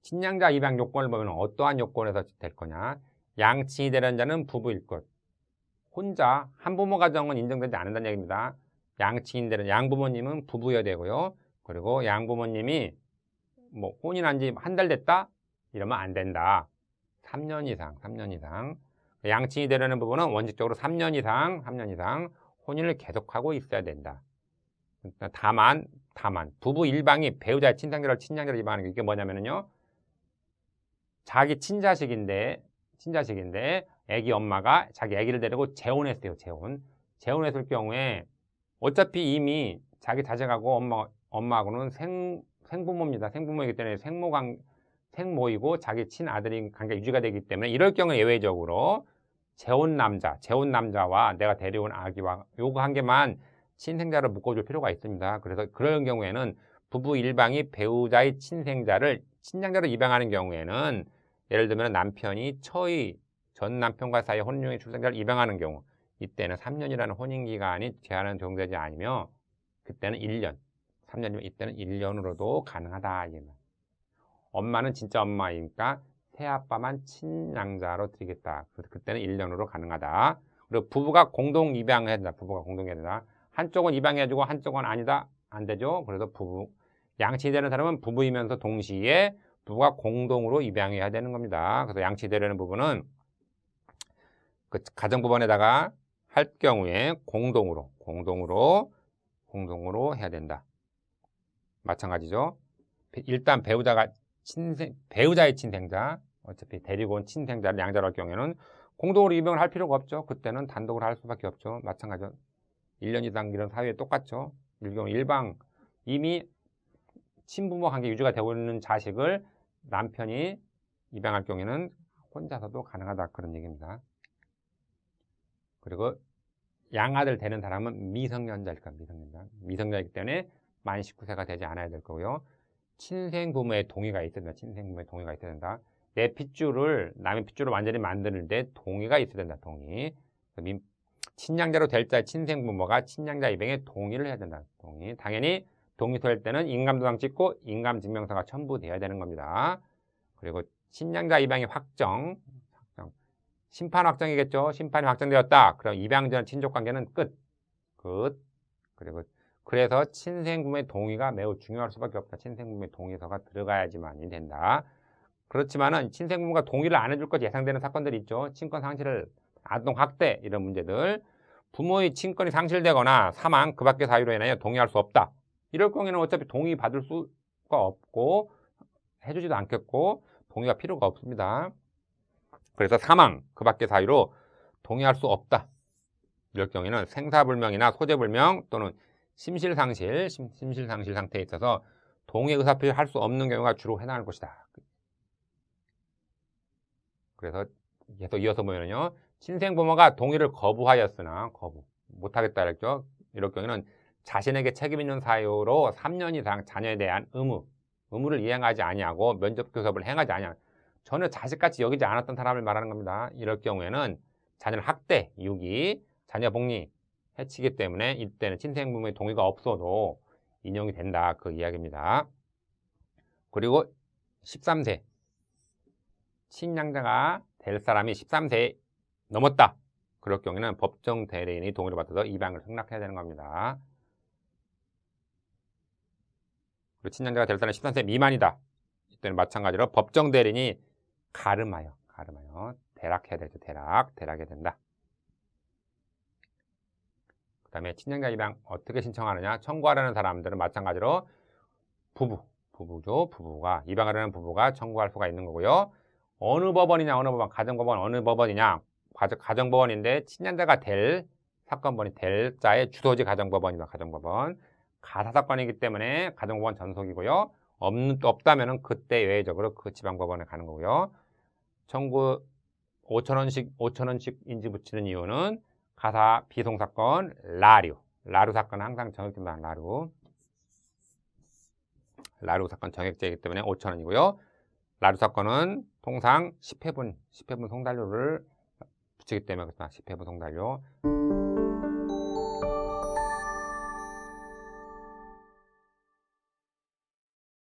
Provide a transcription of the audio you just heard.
친양자 입양 요건을 보면 어떠한 요건에서 될 거냐. 양친이 되는 자는 부부일 것. 혼자 한부모 가정은 인정되지 않는다는 얘기입니다. 양친이 되는 양부모님은 부부여야 되고요. 그리고 양부모님이 뭐 혼인한 지 한 달 됐다? 이러면 안 된다. 3년 이상. 양친이 되려는 부분은 원칙적으로 3년 이상 혼인을 계속하고 있어야 된다. 다만 부부 일방이 배우자의 친양자를 입양하는 게 이게 뭐냐면요. 자기 친자식인데 애기 엄마가 자기 애기를 데리고 재혼했어요. 재혼했을 경우에 어차피 이미 자기 자식하고 엄마하고는 생부모입니다. 생부모이기 때문에 생모이고 자기 친아들인 관계 유지가 되기 때문에 이럴 경우에 예외적으로 재혼 남자와 내가 데려온 아기와 요거 한 개만 친생자를 묶어줄 필요가 있습니다. 그래서 그런 경우에는 부부 일방이 배우자의 친생자를 친양자로 입양하는 경우에는 예를 들면 남편이 전 남편과 사이에 혼인 중에 출생자를 입양하는 경우 이때는 3년이라는 혼인기간이 제한은 적용되지 않으며 그때는 1년 3년이면 이때는 1년으로도 가능하다. 엄마는 진짜 엄마이니까 새아빠만 친양자로 드리겠다. 그래서 그때는 1년으로 가능하다. 그리고 부부가 공동 입양해야 된다. 한쪽은 입양해주고 한쪽은 아니다. 안 되죠. 그래서 양친이 되는 사람은 부부이면서 동시에 부부가 공동으로 입양해야 되는 겁니다. 그래서 양친이 되려는 부분은 그 가정법원에다가 할 경우에 공동으로 해야 된다. 마찬가지죠. 일단 배우자의 친생자, 어차피 데리고 온 친생자를 양자로 할 경우에는 공동으로 입양을 할 필요가 없죠. 그때는 단독으로 할 수밖에 없죠. 마찬가지죠. 1년 이상 이런 사회에 똑같죠. 일방 이미 친부모 관계 유지가 되고 있는 자식을 남편이 입양할 경우에는 혼자서도 가능하다. 그런 얘기입니다. 그리고 양아들 되는 사람은 미성년자이기 때문에 만 19세가 되지 않아야 될 거고요. 친생부모의 동의가 있어야 된다. 내 핏줄을 남의 핏줄을 완전히 만드는데 동의가 있어야 된다. 친양자로 될 자의 친생부모가 친양자 입양에 동의를 해야 된다. 당연히 동의서일 때는 인감도장 찍고 인감증명서가 첨부돼야 되는 겁니다. 그리고 친양자 입양이 심판 확정이겠죠. 심판이 확정되었다. 그럼 입양 전 친족관계는 끝. 그래서 친생부모의 동의가 매우 중요할 수밖에 없다. 친생부모의 동의서가 들어가야지만이 된다. 그렇지만은 친생부모가 동의를 안 해줄 것 예상되는 사건들이 있죠. 친권 상실, 아동 학대 이런 문제들. 부모의 친권이 상실되거나 사망, 그 밖의 사유로 인하여 동의할 수 없다. 이럴 경우에는 어차피 동의 받을 수가 없고 해주지도 않겠고 동의가 필요가 없습니다. 그래서 사망, 그 밖의 사유로 동의할 수 없다. 이럴 경우에는 생사불명이나 소재불명 또는 심실상실 상태에 있어서 동의 의사표시를 할 수 없는 경우가 주로 해당할 것이다. 그래서 계속 이어서 보면요. 친생부모가 동의를 거부하였으나 못하겠다 이랬죠. 이럴 경우에는 자신에게 책임 있는 사유로 3년 이상 자녀에 대한 의무를 이행하지 아니하고 면접교섭을 행하지 아니하 전혀 자식같이 여기지 않았던 사람을 말하는 겁니다. 이럴 경우에는 자녀를 학대, 유기, 자녀 복리, 해치기 때문에 이때는 친생부모의 동의가 없어도 인용이 된다. 그 이야기입니다. 그리고 13세 친양자가 될 사람이 13세에 넘었다. 그럴 경우에는 법정 대리인의 동의를 받아서 입양을 승낙해야 되는 겁니다. 그리고 친양자가 될 사람이 13세 미만이다. 이때는 마찬가지로 법정 대리인이 가름하여 대락해야 되죠. 대락해야 된다. 그 다음에 친양자 입양 어떻게 신청하느냐. 청구하려는 사람들은 마찬가지로 부부가 입양하려는 부부가 청구할 수가 있는 거고요. 어느 법원이냐, 가정법원 어느 법원이냐. 가정법원인데 친양자가 될 사건번이 될 자의 주소지 가정법원입니다. 가정법원. 가사사건이기 때문에 가정법원 전속이고요. 없다면은 그때 외적으로 그 지방법원에 가는 거고요. 청구 5,000원씩 인지 붙이는 이유는 가사 비송사건 라류 사건은 항상 정액제입니다. 라류 사건 정액제이기 때문에 5,000원이고요. 라류 사건은 통상 10회분 송달료를 붙이기 때문에 10회분 송달료.